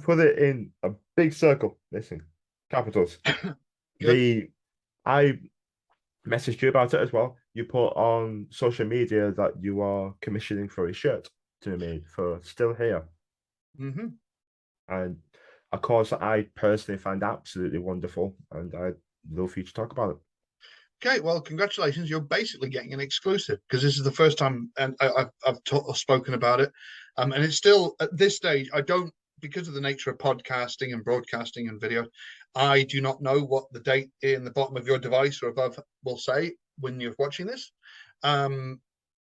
put it in a big circle. Listen, capitals. Good. The I messaged you about it as well. You put on social media that you are commissioning for a shirt to me for Still Here. Hmm. And of course, I personally find absolutely wonderful, and I'd love for you to talk about it. Okay, well, congratulations. You're basically getting an exclusive because this is the first time, and I've spoken about it, and it's still at this stage. I don't, because of the nature of podcasting and broadcasting and video, I do not know what the date in the bottom of your device or above will say when you're watching this. Um,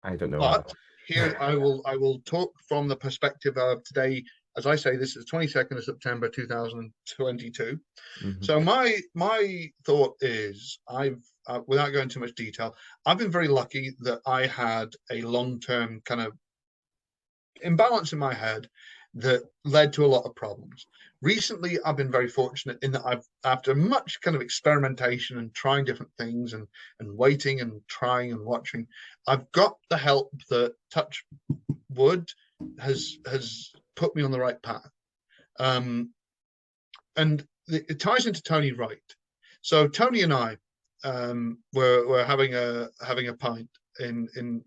I don't know but either. here I will talk from the perspective of today. As I say, this is 22nd of September 2022. Mhm. So my thought is, without going too much detail, I've been very lucky that I had a long-term kind of imbalance in my head that led to a lot of problems. Recently, I've been very fortunate in that after much kind of experimentation and trying different things and waiting and trying and watching, I've got the help that, touch wood, has put me on the right path. Um, and it ties into Tony Wright. So Tony and I were having a pint in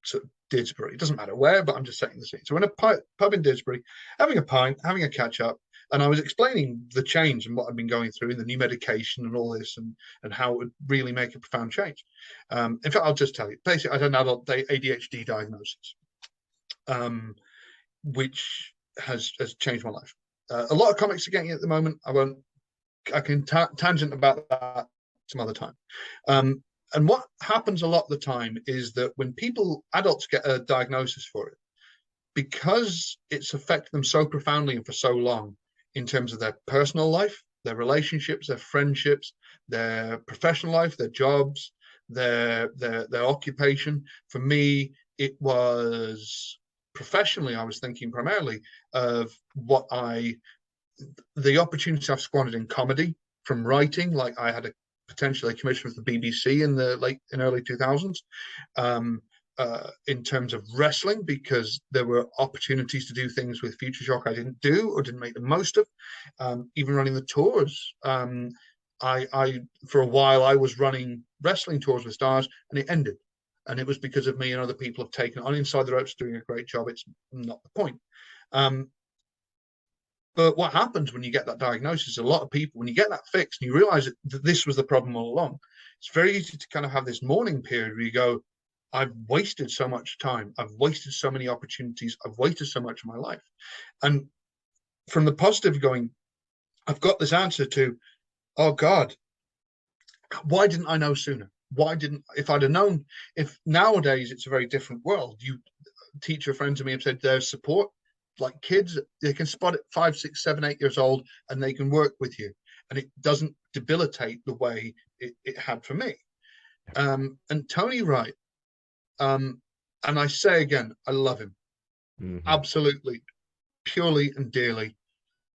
sort of Didsbury. It doesn't matter where, but I'm just setting the scene. So we're in a pub in Didsbury, having a pint, having a catch up, and I was explaining the change and what I've been going through and the new medication and all this, and how it would really make a profound change. In fact, I'll just tell you. Basically, I had an adult ADHD diagnosis, um, which has changed my life. A lot of comics are getting it at the moment. I can tangent about that some other time. And what happens a lot of the time is that when adults get a diagnosis for it, because it's affected them so profoundly and for so long in terms of their personal life, their relationships, their friendships, their professional life, their jobs, their occupation. For me, it was professionally, I was thinking primarily of the opportunities I've squandered in comedy from writing. Like I had a potentially a commission with the BBC in the early 2000s, in terms of wrestling, because there were opportunities to do things with Future Shock I didn't do or didn't make the most of. Even running the tours. I for a while I was running wrestling tours with Stars, and it ended. And it was because of me and other people have taken on. Inside the Ropes doing a great job. It's not the point. Um, but what happens when you get that diagnosis, a lot of people, when you get that fixed and you realize that this was the problem all along, it's very easy to kind of have this mourning period where you go, I've wasted so much time. I've wasted so many opportunities. I've wasted so much of my life. And from the positive going, I've got this answer to, oh God, why didn't I know sooner? Why didn't, if I'd have known, if nowadays it's a very different world, teacher friends of me have said there's support, like kids, they can spot it 5, 6, 7, 8 years old, and they can work with you, and it doesn't debilitate the way it had for me. And Tony Wright, and I say again, I love him Mhm. absolutely, purely and dearly.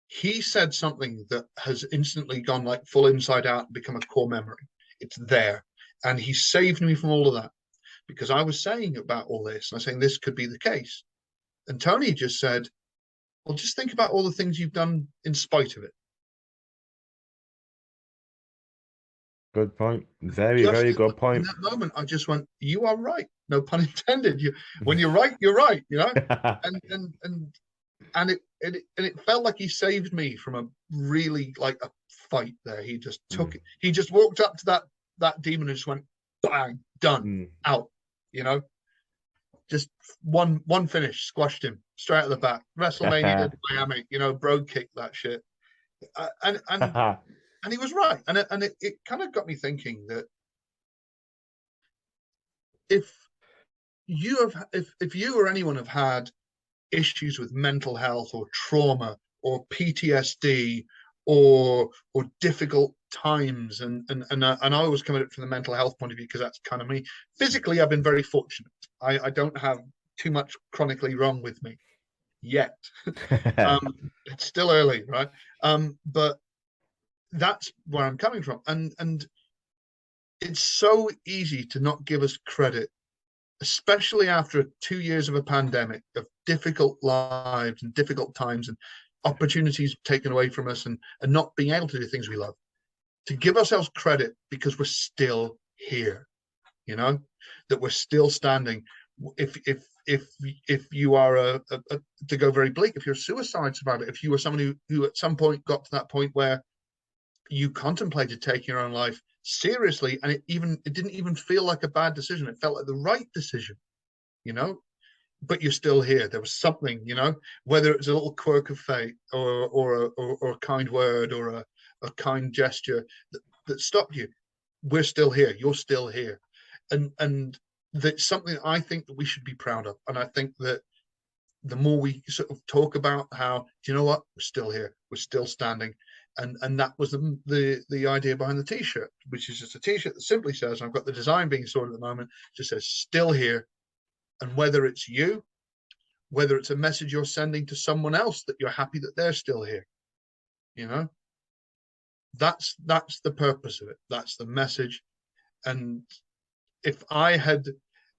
He said something that has instantly gone like full inside out and become a core memory. It's there, and he saved me from all of that, because I was saying about all this, and I was saying this could be the case. And Tony just said, well, just think about all the things you've done in spite of it. Good point. Very, Just very good in point. that moment, I just went, you are right. No pun intended. When you're right, you're right, and and it felt like he saved me from a really like a fight there. He just took Mm, it. He just walked up to that demon and just went bang, done, mm. out, you know, just one finish, squashed him straight at the back. WrestleMania Miami, bro kicked that shit. And he was right, and it kind of got me thinking that if if you or anyone have had issues with mental health or trauma or PTSD or difficult times, and I always come at it from the mental health point of view because that's kind of me. Physically, I've been very fortunate. I don't have too much chronically wrong with me yet. It's still early, right? But that's where I'm coming from, and it's so easy to not give us credit, especially after 2 years of a pandemic, of difficult lives and difficult times, and opportunities taken away from us, and not being able to do things we love, to give ourselves credit because we're still here, you know, that we're still standing. If you are to go very bleak, if you're a suicide survivor, if you were someone who at some point got to that point where you contemplated taking your own life seriously, and it didn't even feel like a bad decision, it felt like the right decision, you know, but you're still here. There was something, you know, whether it's a little quirk of fate, or a kind word, or a kind gesture that stopped you. We're still here. You're still here, and that's something that I think that we should be proud of. And I think that the more we sort of talk about how, do you know what, we're still here, we're still standing, and that was the idea behind the T-shirt, which is just a T-shirt that simply says, and I've got the design being sorted at the moment, just says "Still here." And whether it's you, whether it's a message you're sending to someone else that you're happy that they're still here, you know, that's the purpose of it. That's the message. And if I had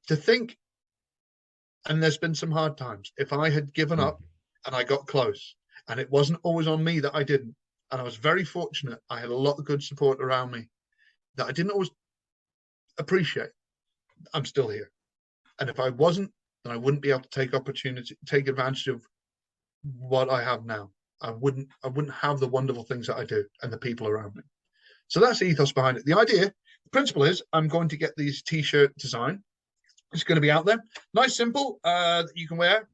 to think, and there's been some hard times, if I had given up and I got close, and it wasn't always on me that I didn't, and I was very fortunate, I had a lot of good support around me that I didn't always appreciate, I'm still here. And if I wasn't, then I wouldn't be able to take advantage of what I have now. I wouldn't have the wonderful things that I do and the people around me. So that's the ethos behind it. The idea, the principle is, I'm going to get these T-shirt design. It's going to be out there, nice, simple, that you can wear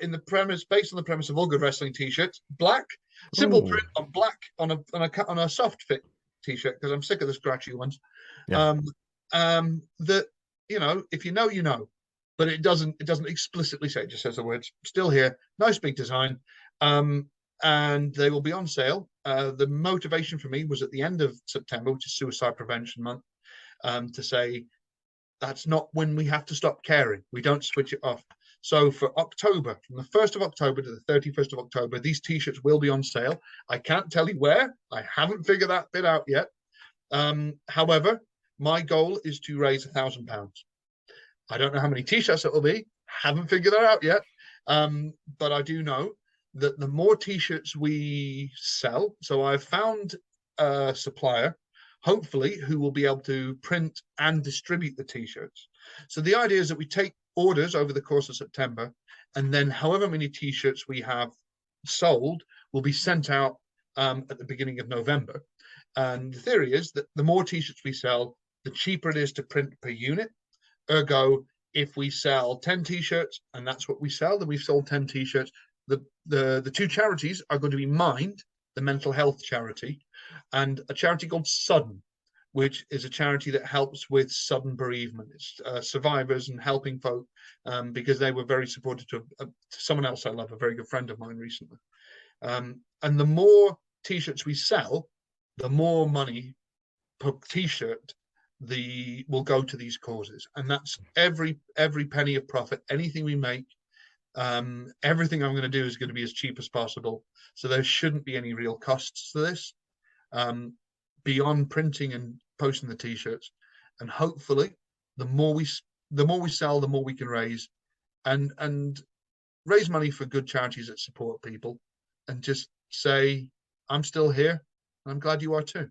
in the premise, based on the premise of all good wrestling T-shirts. Black, simple print on black on a soft fit T-shirt, because I'm sick of the scratchy ones. Yeah. That, you know, if you know, you know, but it doesn't explicitly say. It just says the words "still here." Nice big design, and they will be on sale. The motivation for me was at the end of September, which is Suicide Prevention Month, to say that's not when we have to stop caring. We don't switch it off. So for October, from the 1st of October to the 31st of October, these T-shirts will be on sale. I can't tell you where. I haven't figured that bit out yet. However, my goal is to raise £1,000. I don't know how many T-shirts it will be. Haven't figured that out yet. But I do know that the more T-shirts we sell, so I've found a supplier, hopefully, who will be able to print and distribute the T-shirts. So the idea is that we take orders over the course of September, and then however many T-shirts we have sold will be sent out at the beginning of November. And the theory is that the more T-shirts we sell, the cheaper it is to print per unit. Ergo, if we sell 10 T-shirts and that's what we sell, then we've sold 10 T-shirts. The two charities are going to be Mind, the mental health charity, and a charity called Sudden, which is a charity that helps with sudden bereavement. It's survivors and helping folk, because they were very supportive to someone else I love, a very good friend of mine recently. And the more T-shirts we sell, the more money per T-shirt will go to these causes, and that's every penny of profit, anything we make, everything I'm going to do is going to be as cheap as possible. So there shouldn't be any real costs to this, beyond printing and posting the T-shirts. And hopefully, the more we sell, the more we can raise, and raise money for good charities that support people, and just say, I'm still here, and I'm glad you are too.